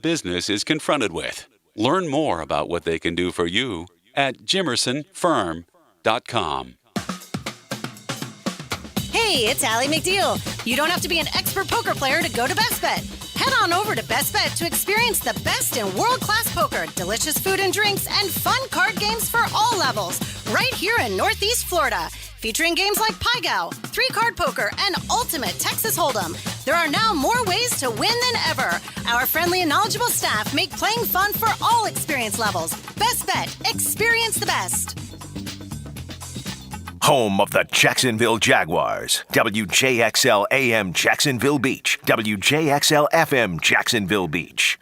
business is confronted with. Learn more about what they can do for you at jimersonfirm.com. Hey, it's Allie McDeal. You don't have to be an expert poker player to go to Best Bet. Head on over to Best Bet to experience the best in world-class poker, delicious food and drinks, and fun card games for all levels, right here in Northeast Florida. Featuring games like Pai Gow, 3-card poker, and Ultimate Texas Hold'em. There are now more ways to win than ever. Our friendly and knowledgeable staff make playing fun for all experience levels. Best Bet. Experience the best. Home of the Jacksonville Jaguars. WJXL AM Jacksonville Beach. WJXL FM Jacksonville Beach.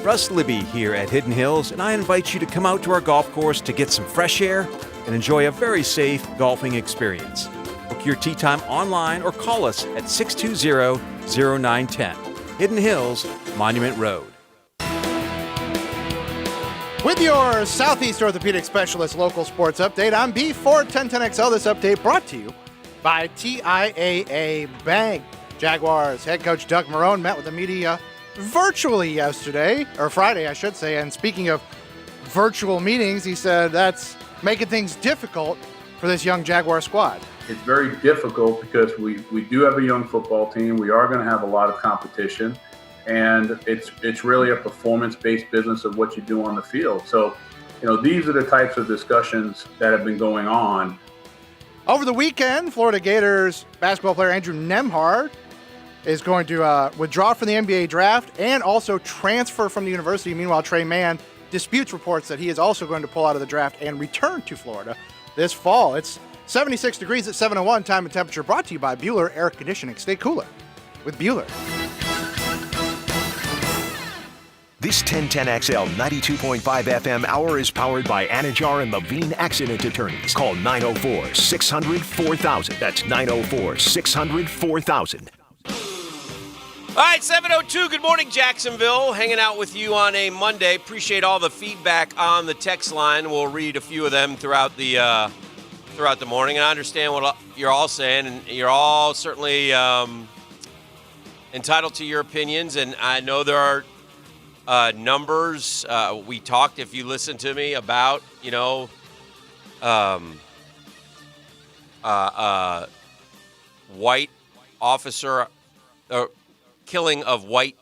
Russ Libby here at Hidden Hills, and I invite you to come out to our golf course to get some fresh air and enjoy a very safe golfing experience. Book your tee time online or call us at 620-0910. Hidden Hills, Monument Road. With your Southeast Orthopedic Specialist local sports update, I'm B41010XL. This update brought to you by TIAA Bank. Jaguars head coach Doug Marrone met with the media virtually yesterday, or Friday, I should say. And speaking of virtual meetings, he said that's making things difficult for this young Jaguar squad. It's very difficult because we do have a young football team. We are going to have a lot of competition. And it's really a performance-based business of what you do on the field. So, these are the types of discussions that have been going on. Over the weekend, Florida Gators basketball player Andrew Nembhard is going to withdraw from the NBA draft and also transfer from the university. Meanwhile, Trey Mann disputes reports that he is also going to pull out of the draft and return to Florida this fall. It's 76 degrees at 7:01. Time and temperature brought to you by Bueller Air Conditioning. Stay cooler with Bueller. This 1010XL 92.5 FM hour is powered by Anajar and Levine Accident Attorneys. Call 904-600-4000. That's 904-600-4000. All right, 7:02. Good morning, Jacksonville. Hanging out with you on a Monday. Appreciate all the feedback on the text line. We'll read a few of them throughout the morning. And I understand what you're all saying, and you're all certainly entitled to your opinions. And I know there are numbers. We talked, if you listen to me, about, white officer, killing of white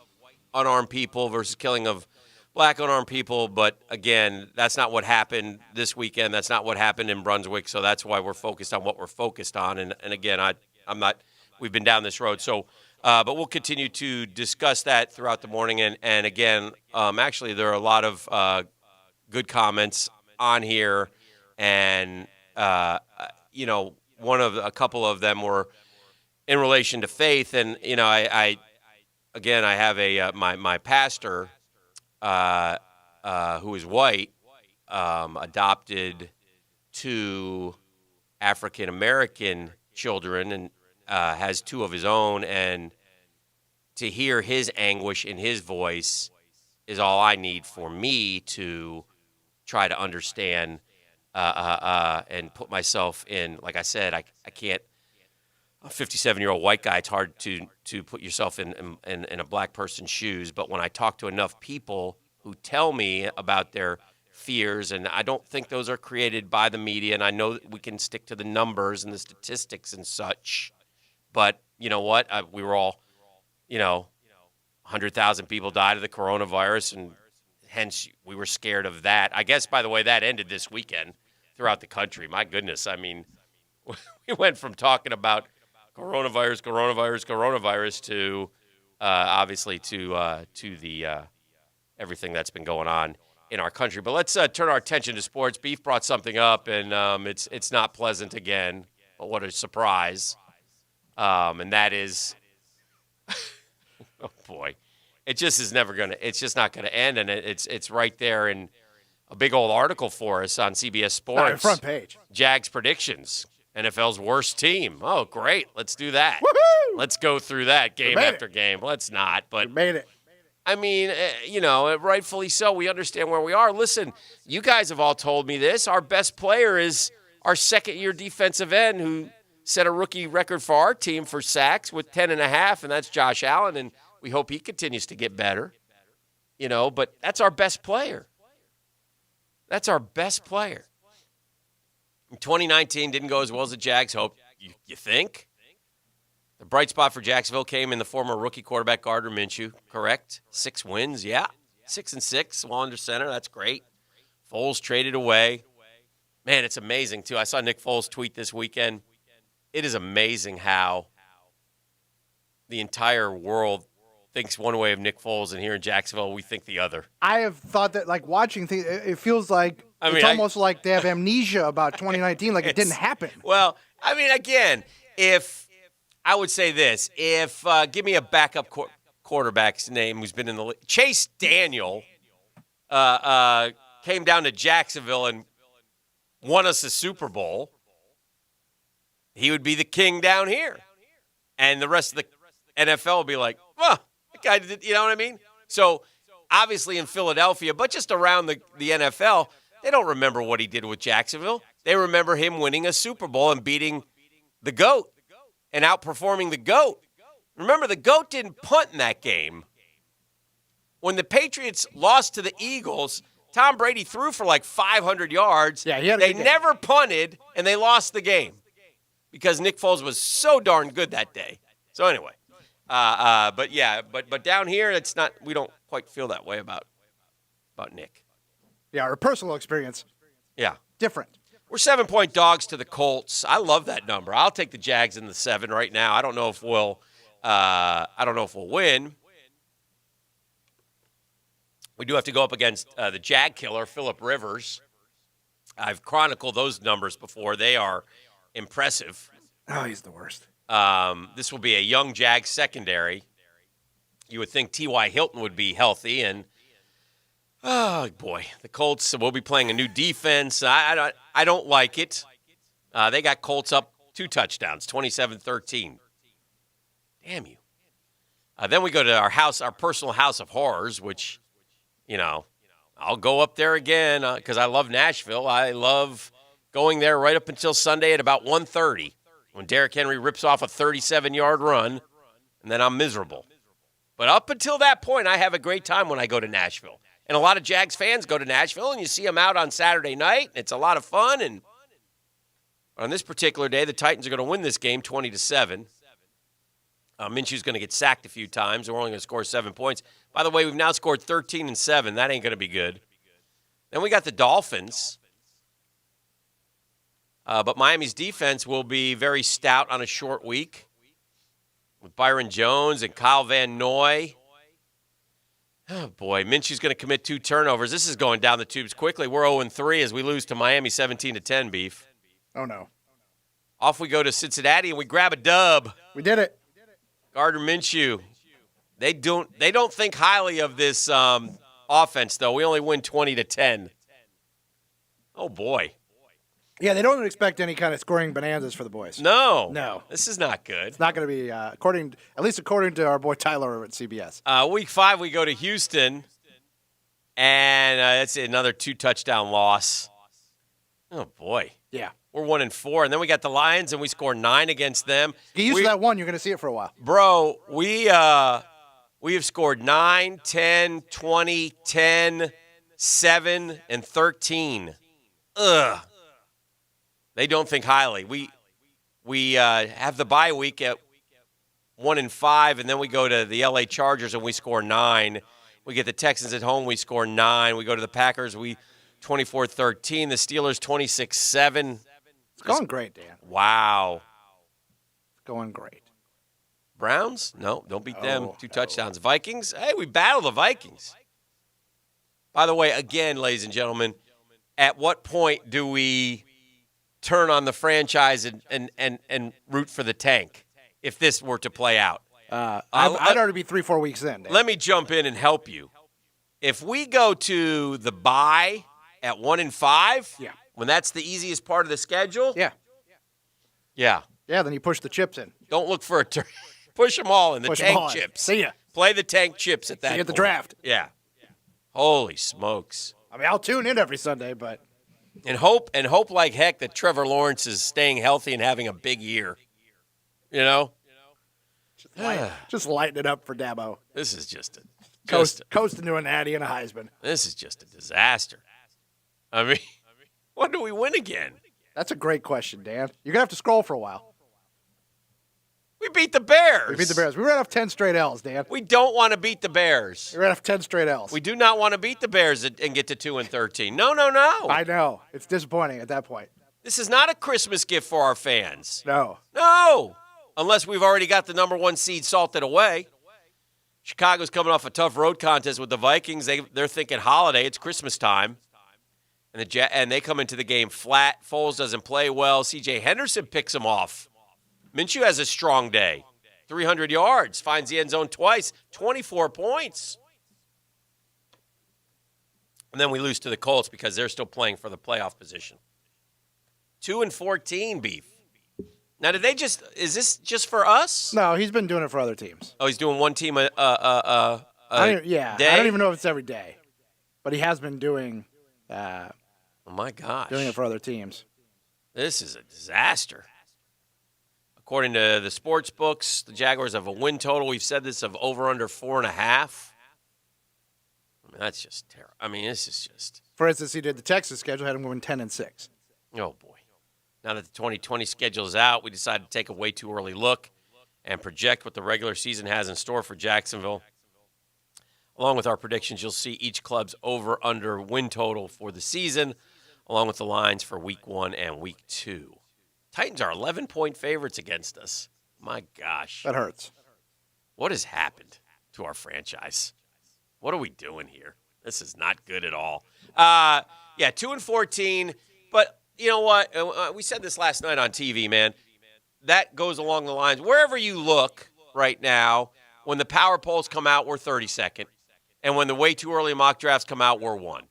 unarmed people versus killing of black unarmed people. But again, that's not what happened this weekend. That's not what happened in Brunswick. So that's why we're focused on what we're focused on. And again, we've been down this road. So, but we'll continue to discuss that throughout the morning. And again, actually, there are a lot of good comments on here. And, a couple of them were in relation to faith. And, I have my pastor, who is white, adopted 2 African-American children and has 2 of his own, and to hear his anguish in his voice is all I need for me to try to understand and put myself in. Like I said, I can't. A 57-year-old white guy, it's hard to put yourself in a black person's shoes. But when I talk to enough people who tell me about their fears, and I don't think those are created by the media, and I know that we can stick to the numbers and the statistics and such. But you know what? We were all, 100,000 people died of the coronavirus, and hence we were scared of that. I guess, by the way, that ended this weekend throughout the country. My goodness. I mean, we went from talking about coronavirus to obviously to the everything that's been going on in our country. But let's turn our attention to sports. Beef brought something up, and it's not pleasant again. But what a surprise! And that is, oh boy, it just is never gonna. It's just not gonna end, and it's right there in a big old article for us on CBS Sports. Front page. Jags predictions. NFL's worst team. Oh, great. Let's do that. Woohoo! Let's go through that game after game. Let's not. But We made it. I mean, rightfully so. We understand where we are. Listen, you guys have all told me this. Our best player is our second-year defensive end who set a rookie record for our team for sacks with 10.5, and that's Josh Allen, and we hope he continues to get better. but that's our best player. That's our best player. In 2019 didn't go as well as the Jags hoped. You think? The bright spot for Jacksonville came in the former rookie quarterback Gardner Minshew, correct? 6 wins, yeah. 6-6, well under center. That's great. Foles traded away. Man, it's amazing, too. I saw Nick Foles tweet this weekend. It is amazing how the entire world thinks one way of Nick Foles, and here in Jacksonville, we think the other. I have thought that, like, watching things, it feels like it's almost like they have amnesia about 2019, like it didn't happen. Well, I mean, again, if I would say this, if give me a backup quarterback's name who's been in the league. Chase Daniel came down to Jacksonville and won us a Super Bowl. He would be the king down here. And the rest of the NFL would be like, well, that guy did, you know what I mean? So, obviously in Philadelphia, but just around the NFL, they don't remember what he did with Jacksonville. They remember him winning a Super Bowl and beating the GOAT and outperforming the GOAT. Remember, the GOAT didn't punt in that game. When the Patriots lost to the Eagles, Tom Brady threw for like 500 yards. Yeah, they never punted, and they lost the game because Nick Foles was so darn good that day. So anyway, but down here, it's not. We don't quite feel that way about Nick. Yeah, our personal experience. Yeah, different. We're 7-point dogs to the Colts. I love that number. I'll take the Jags in the 7 right now. I don't know if we'll win. We do have to go up against the Jag killer, Phillip Rivers. I've chronicled those numbers before. They are impressive. Oh, he's the worst. This will be a young Jag secondary. You would think T.Y. Hilton would be healthy, and oh boy, the Colts will be playing a new defense. I don't like it. They got Colts up 2 touchdowns, 27-13. Damn you. Then we go to our personal house of horrors, which, I'll go up there again because I love Nashville. I love going there right up until Sunday at about 1:30 when Derrick Henry rips off a 37-yard run, and then I'm miserable. But up until that point, I have a great time when I go to Nashville. And a lot of Jags fans go to Nashville, and you see them out on Saturday night. It's a lot of fun. And on this particular day, the Titans are going to win this game 20-7. Minshew's going to get sacked a few times. We're only going to score 7 points. By the way, we've now scored 13-7. That ain't going to be good. Then we got the Dolphins. But Miami's defense will be very stout on a short week with Byron Jones and Kyle Van Noy. Oh, boy. Minshew's going to commit 2 turnovers. This is going down the tubes quickly. We're 0-3 as we lose to Miami 17-10, Beef. Oh, no. Off we go to Cincinnati, and we grab a dub. We did it. Gardner Minshew. They don't think highly of this offense, though. We only win 20-10. Oh, boy. Yeah, they don't expect any kind of scoring bonanzas for the boys. No. This is not good. It's not going to be, at least according to our boy Tyler at CBS. Week 5, we go to Houston, and that's another 2-touchdown loss. Oh, boy. Yeah. We're 1-4, and then we got the Lions, and we score 9 against them. Get used to that one. You're going to see it for a while. Bro, we have scored 9, 10, 20, 10, 7, and 13. Ugh. They don't think highly. We have the bye week at 1-5, and then we go to the LA Chargers and we score 9. We get the Texans at home, we score 9. We go to the Packers, we 24-13. The Steelers 26-7. It's going great, Dan. Wow. It's going great. Browns? No, don't beat them. 2 touchdowns. Vikings? Hey, we battle the Vikings. By the way, again, ladies and gentlemen, at what point do we turn on the franchise and root for the tank if this were to play out? I'd already be 3-4 weeks in. Dan. Let me jump in and help you. If we go to the bye at 1-5, when that's the easiest part of the schedule, yeah, then you push the chips in. don't look for a turn. Push them all in the Push 'em tank all in. chips. See ya. Play the tank chips at that See you at the point. draft. Yeah. Holy smokes. I mean, I'll tune in every Sunday, but And hope like heck that Trevor Lawrence is staying healthy and having a big year. You know? just lighten it up for Dabo. This is just Coasting to a natty and a Heisman. This is just a disaster. I mean, when do we win again? That's a great question, Dan. You're going to have to scroll for a while. We beat the Bears. We beat the Bears. We ran off 10 straight L's, Dan. We don't want to beat the Bears. We ran off 10 straight L's. We do not want to beat the Bears and get to 2-13. No. I know. It's disappointing at that point. This is not a Christmas gift for our fans. No. No. Unless we've already got the number 1 seed salted away. Chicago's coming off a tough road contest with the Vikings. They're thinking holiday. It's Christmas time. And they come into the game flat. Foles doesn't play well. C.J. Henderson picks him off. Minshew has a strong day. 300 yards. Finds the end zone twice. 24 points. And then we lose to the Colts because they're still playing for the playoff position. 2-14 beef. Now, is this just for us? No, he's been doing it for other teams. Oh, he's doing one team day? I don't even know if it's every day. But he has been doing oh, my gosh. Doing it for other teams. This is a disaster. According to the sports books, the Jaguars have a win total. We've said this of over under 4.5. I mean, that's just terrible. I mean, this is just. For instance, he did the Texas schedule, had him going 10-6. Oh, boy. Now that the 2020 schedule is out, we decided to take a way too early look and project what the regular season has in store for Jacksonville. Along with our predictions, you'll see each club's over-under win total for the season, along with the lines for Week 1 and Week 2. Titans are 11-point favorites against us. My gosh. That hurts. What has happened to our franchise? What are we doing here? This is not good at all. 2-14, but you know what? We said this last night on TV, man. That goes along the lines. Wherever you look right now, when the power polls come out, we're 32nd. And when the way too early mock drafts come out, we're 1.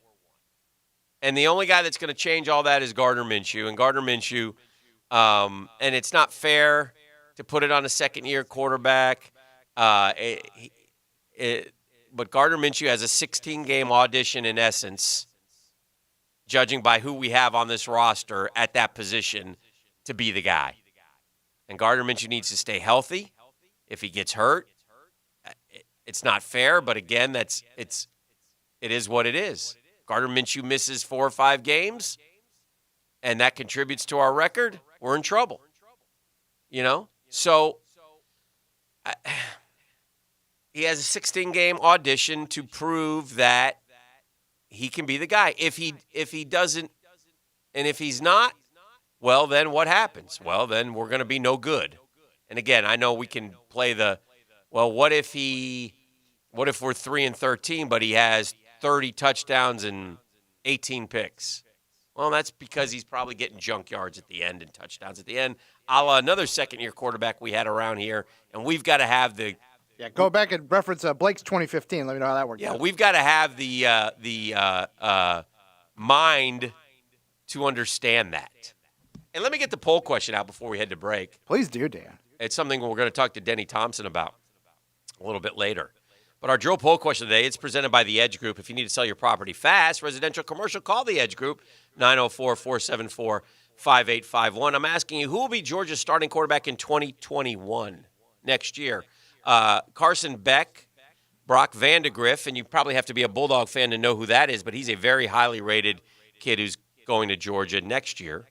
And the only guy that's going to change all that is Gardner Minshew. And Gardner Minshew, and it's not fair to put it on a second-year quarterback. But Gardner Minshew has a 16-game audition in essence, judging by who we have on this roster at that position to be the guy. And Gardner Minshew needs to stay healthy. If he gets hurt, it's not fair, but again, it is what it is. Gardner Minshew misses 4 or 5 games, and that contributes to our record. We're in trouble. You know? So he has a 16-game audition to prove that he can be the guy. If he doesn't, and if he's not, well, then what happens? Well, then we're going to be no good. And again, I know we can play what if we're 3-13, but he has 30 touchdowns and 18 picks? Well, that's because he's probably getting junk yards at the end and touchdowns at the end, a la another second-year quarterback we had around here, and we've got to have the – yeah, go back and reference Blake's 2015. Let me know how that worked out. Yeah, we've got to have the mind to understand that. And let me get the poll question out before we head to break. Please do, Dan. It's something we're going to talk to Denny Thompson about a little bit later. But our drill poll question today, it's presented by The Edge Group. If you need to sell your property fast, residential, commercial, call The Edge Group, 904-474-5851. I'm asking you, who will be Georgia's starting quarterback in 2021, next year? Carson Beck, Brock Vandegrift, and you probably have to be a Bulldog fan to know who that is, but he's a very highly rated kid who's going to Georgia next year.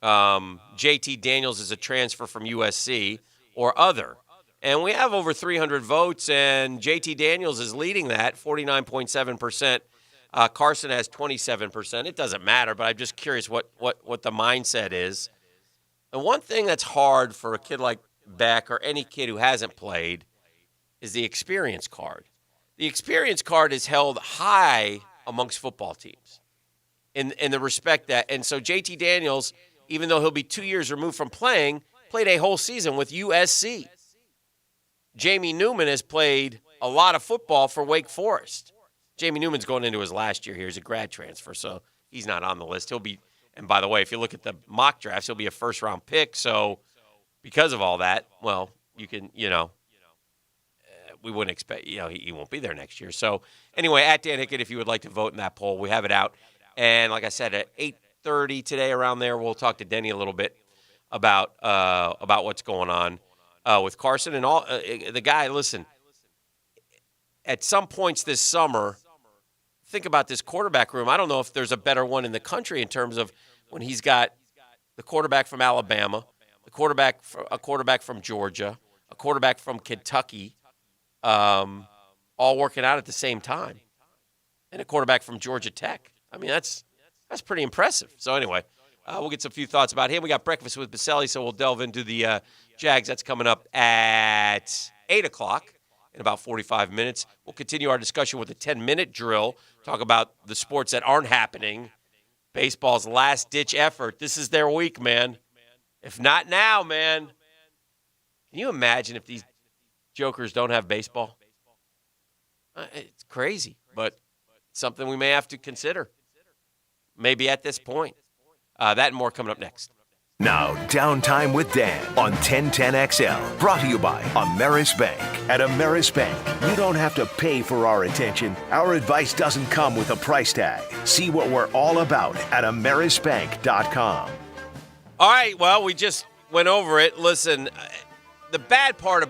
JT Daniels is a transfer from USC or other. And we have over 300 votes, and JT Daniels is leading that, 49.7%. Carson has 27%. It doesn't matter, but I'm just curious what the mindset is. And one thing that's hard for a kid like Beck or any kid who hasn't played is the experience card. The experience card is held high amongst football teams in the respect that, and so JT Daniels, even though he'll be 2 years removed from playing, played a whole season with USC. Jamie Newman has played a lot of football for Wake Forest. Jamie Newman's going into his last year here. He's a grad transfer, so he's not on the list. He'll be, and by the way, if you look at the mock drafts, he'll be a first-round pick. So because of all that, well, you can, we wouldn't expect, he won't be there next year. So anyway, at Dan Hickett, if you would like to vote in that poll, we have it out. And like I said, at 8:30 today, around there, we'll talk to Denny a little bit about what's going on with Carson and all. The guy, listen, at some points this summer, think about this quarterback room. I don't know if there's a better one in the country in terms of when he's got the quarterback from Alabama, a quarterback from Georgia, a quarterback from Kentucky, all working out at the same time, and a quarterback from Georgia Tech. I mean, that's pretty impressive. So anyway, we'll get some few thoughts about him. We got Breakfast with Baselli, so we'll delve into the Jags. That's coming up at 8 o'clock in about 45 minutes. We'll continue our discussion with a 10-minute drill, talk about the sports that aren't happening, baseball's last-ditch effort. This is their week, man. If not now, man, can you imagine if these jokers don't have baseball? It's crazy, but something we may have to consider. Maybe at this point. That and more coming up next. Now, Downtime with Dan on 1010XL. Brought to you by Ameris Bank. At Ameris Bank, you don't have to pay for our attention. Our advice doesn't come with a price tag. See what we're all about at amerisbank.com. All right, well, we just went over it. Listen, the bad part